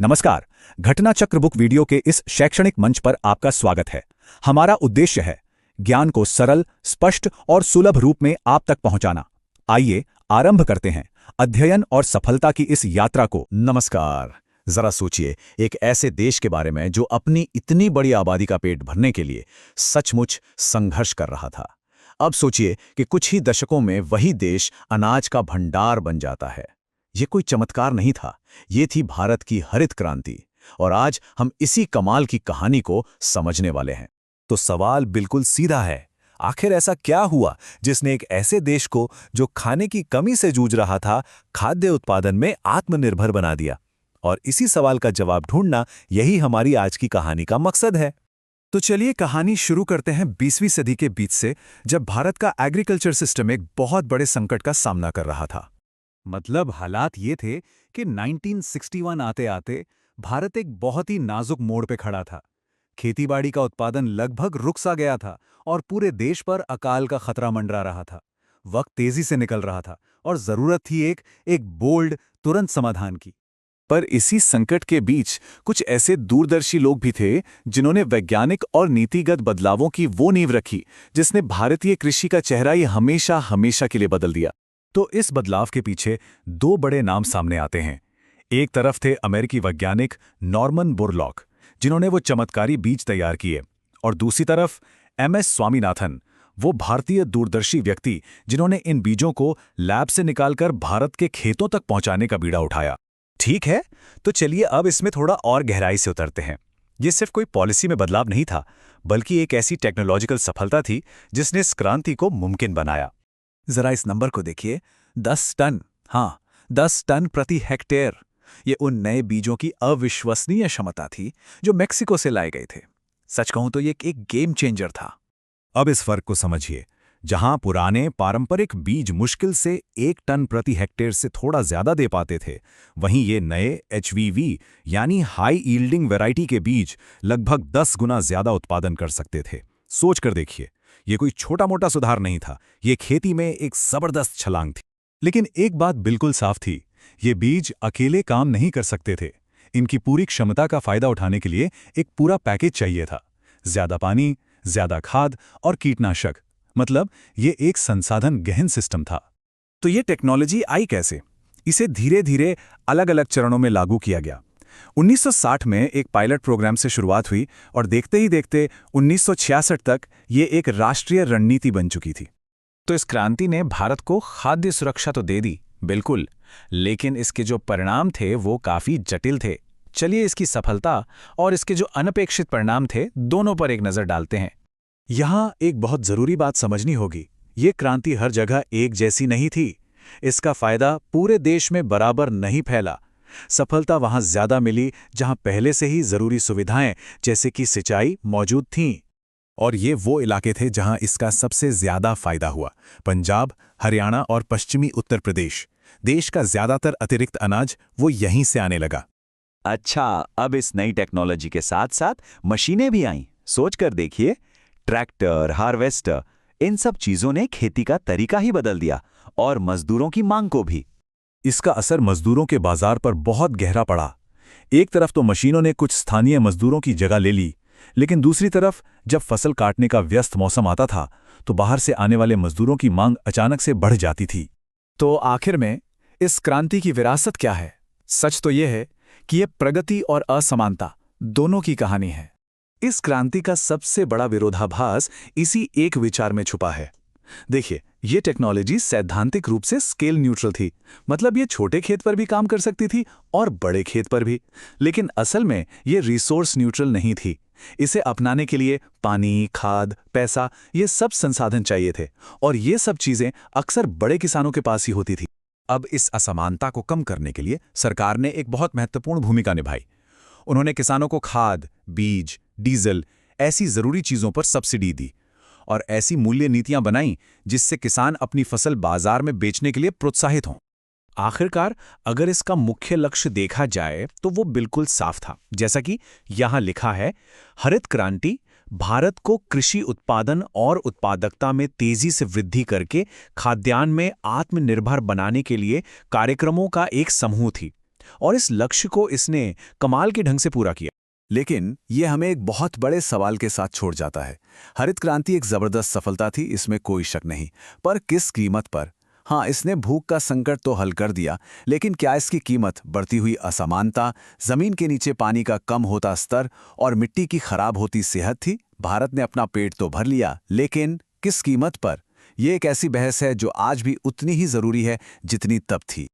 नमस्कार। घटना चक्र बुक वीडियो के इस शैक्षणिक मंच पर आपका स्वागत है। हमारा उद्देश्य है ज्ञान को सरल, स्पष्ट और सुलभ रूप में आप तक पहुंचाना। आइए आरंभ करते हैं अध्ययन और सफलता की इस यात्रा को। नमस्कार। जरा सोचिए, एक ऐसे देश के बारे में जो अपनी इतनी बड़ी आबादी का पेट भरने के लिए सचमुच संघर्ष कर रहा था। अब सोचिए कि कुछ ही दशकों में वही देश अनाज का भंडार बन जाता है। ये कोई चमत्कार नहीं था, ये थी भारत की हरित क्रांति। और आज हम इसी कमाल की कहानी को समझने वाले हैं। तो सवाल बिल्कुल सीधा है, आखिर ऐसा क्या हुआ जिसने एक ऐसे देश को जो खाने की कमी से जूझ रहा था, खाद्य उत्पादन में आत्मनिर्भर बना दिया? और इसी सवाल का जवाब ढूंढना यही हमारी आज की कहानी का मकसद है। तो चलिए कहानी शुरू करते हैं 20वीं सदी के बीच से, जब भारत का एग्रीकल्चर सिस्टम एक बहुत बड़े संकट का सामना कर रहा था। मतलब हालात ये थे कि 1961 आते आते भारत एक बहुत ही नाजुक मोड़ पे खड़ा था। खेतीबाड़ी का उत्पादन लगभग रुक सा गया था और पूरे देश पर अकाल का खतरा मंडरा रहा था। वक्त तेजी से निकल रहा था और जरूरत थी एक बोल्ड, तुरंत समाधान की। पर इसी संकट के बीच कुछ ऐसे दूरदर्शी लोग भी थे जिन्होंने वैज्ञानिक और नीतिगत बदलावों की वो नींव रखी जिसने भारतीय कृषि का चेहरा ही हमेशा हमेशा के लिए बदल दिया। तो इस बदलाव के पीछे दो बड़े नाम सामने आते हैं। एक तरफ थे अमेरिकी वैज्ञानिक नॉर्मन बोरलॉग, जिन्होंने वो चमत्कारी बीज तैयार किए, और दूसरी तरफ एमएस स्वामीनाथन, वो भारतीय दूरदर्शी व्यक्ति जिन्होंने इन बीजों को लैब से निकालकर भारत के खेतों तक पहुंचाने का बीड़ा उठाया। ठीक है, तो चलिए अब इसमें थोड़ा और गहराई से उतरते हैं। ये सिर्फ कोई पॉलिसी में बदलाव नहीं था, बल्कि एक ऐसी टेक्नोलॉजिकल सफलता थी जिसने इस क्रांति को मुमकिन बनाया। जरा इस नंबर को देखिए, 10 टन। हाँ, 10 टन प्रति हेक्टेयर। ये उन नए बीजों की अविश्वसनीय क्षमता थी जो मेक्सिको से लाए गए थे। सच कहूं तो ये एक गेम चेंजर था। अब इस फर्क को समझिए। जहां पुराने पारंपरिक बीज मुश्किल से 1 टन प्रति हेक्टेयर से थोड़ा ज्यादा दे पाते थे, वहीं ये नए HVV यानी हाई यील्डिंग वैरायटी के बीज लगभग 10 गुना ज्यादा उत्पादन कर सकते थे। सोच कर देखिए, ये कोई छोटा मोटा सुधार नहीं था, ये खेती में एक जबरदस्त छलांग थी। लेकिन एक बात बिल्कुल साफ थी, ये बीज अकेले काम नहीं कर सकते थे। इनकी पूरी क्षमता का फायदा उठाने के लिए एक पूरा पैकेज चाहिए था। ज्यादा पानी, ज्यादा खाद और कीटनाशक, मतलब ये एक संसाधन गहन सिस्टम था। तो ये टेक्नोलॉजी आई कैसे? इसे धीरे धीरे अलग अलग चरणों में लागू किया गया। 1960 में एक पायलट प्रोग्राम से शुरुआत हुई और देखते ही देखते 1966 तक ये एक राष्ट्रीय रणनीति बन चुकी थी। तो इस क्रांति ने भारत को खाद्य सुरक्षा तो दे दी, बिल्कुल, लेकिन इसके जो परिणाम थे वो काफी जटिल थे। चलिए इसकी सफलता और इसके जो अनपेक्षित परिणाम थे, दोनों पर एक नजर डालते हैं। यहाँ एक बहुत जरूरी बात समझनी होगी, ये क्रांति हर जगह एक जैसी नहीं थी। इसका फायदा पूरे देश में बराबर नहीं फैला। सफलता वहां ज्यादा मिली जहां पहले से ही जरूरी सुविधाएं जैसे कि सिंचाई मौजूद थीं। और ये वो इलाके थे जहां इसका सबसे ज्यादा फायदा हुआ। पंजाब, हरियाणा और पश्चिमी उत्तर प्रदेश। देश का ज्यादातर अतिरिक्त अनाज वो यहीं से आने लगा। अच्छा, अब इस नई टेक्नोलॉजी के साथ साथ मशीनें भी आईं। सोच कर देखिए, ट्रैक्टर, हार्वेस्टर, इन सब चीजों ने खेती का तरीका ही बदल दिया और मजदूरों की मांग को भी। इसका असर मजदूरों के बाजार पर बहुत गहरा पड़ा। एक तरफ तो मशीनों ने कुछ स्थानीय मजदूरों की जगह ले ली, लेकिन दूसरी तरफ जब फसल काटने का व्यस्त मौसम आता था तो बाहर से आने वाले मजदूरों की मांग अचानक से बढ़ जाती थी। तो आखिर में इस क्रांति की विरासत क्या है? सच तो यह है कि यह प्रगति और असमानता दोनों की कहानी है। इस क्रांति का सबसे बड़ा विरोधाभास इसी एक विचार में छुपा है। देखिए, ये टेक्नोलॉजी सैद्धांतिक रूप से स्केल न्यूट्रल थी, मतलब ये छोटे खेत पर भी काम कर सकती थी और बड़े खेत पर भी। लेकिन असल में ये रिसोर्स न्यूट्रल नहीं थी। इसे अपनाने के लिए पानी, खाद, पैसा, ये सब संसाधन चाहिए थे, और ये सब चीजें अक्सर बड़े किसानों के पास ही होती थी। अब इस असमानता को कम करने के लिए सरकार ने एक बहुत महत्वपूर्ण भूमिका निभाई। उन्होंने किसानों को खाद, बीज, डीजल, ऐसी जरूरी चीजों पर सब्सिडी दी और ऐसी मूल्य नीतियां बनाईं जिससे किसान अपनी फसल बाजार में बेचने के लिए प्रोत्साहित हों। आखिरकार अगर इसका मुख्य लक्ष्य देखा जाए तो वो बिल्कुल साफ था। जैसा कि यहां लिखा है, हरित क्रांति भारत को कृषि उत्पादन और उत्पादकता में तेजी से वृद्धि करके खाद्यान्न में आत्मनिर्भर बनाने के लिए कार्यक्रमों का एक समूह थी। और इस लक्ष्य को इसने कमाल के ढंग से पूरा किया। लेकिन ये हमें एक बहुत बड़े सवाल के साथ छोड़ जाता है। हरित क्रांति एक जबरदस्त सफलता थी, इसमें कोई शक नहीं, पर किस कीमत पर? हाँ, इसने भूख का संकट तो हल कर दिया, लेकिन क्या इसकी कीमत बढ़ती हुई असमानता, जमीन के नीचे पानी का कम होता स्तर और मिट्टी की खराब होती सेहत थी? भारत ने अपना पेट तो भर लिया, लेकिन किस कीमत पर? ये एक ऐसी बहस है जो आज भी उतनी ही जरूरी है जितनी तब थी।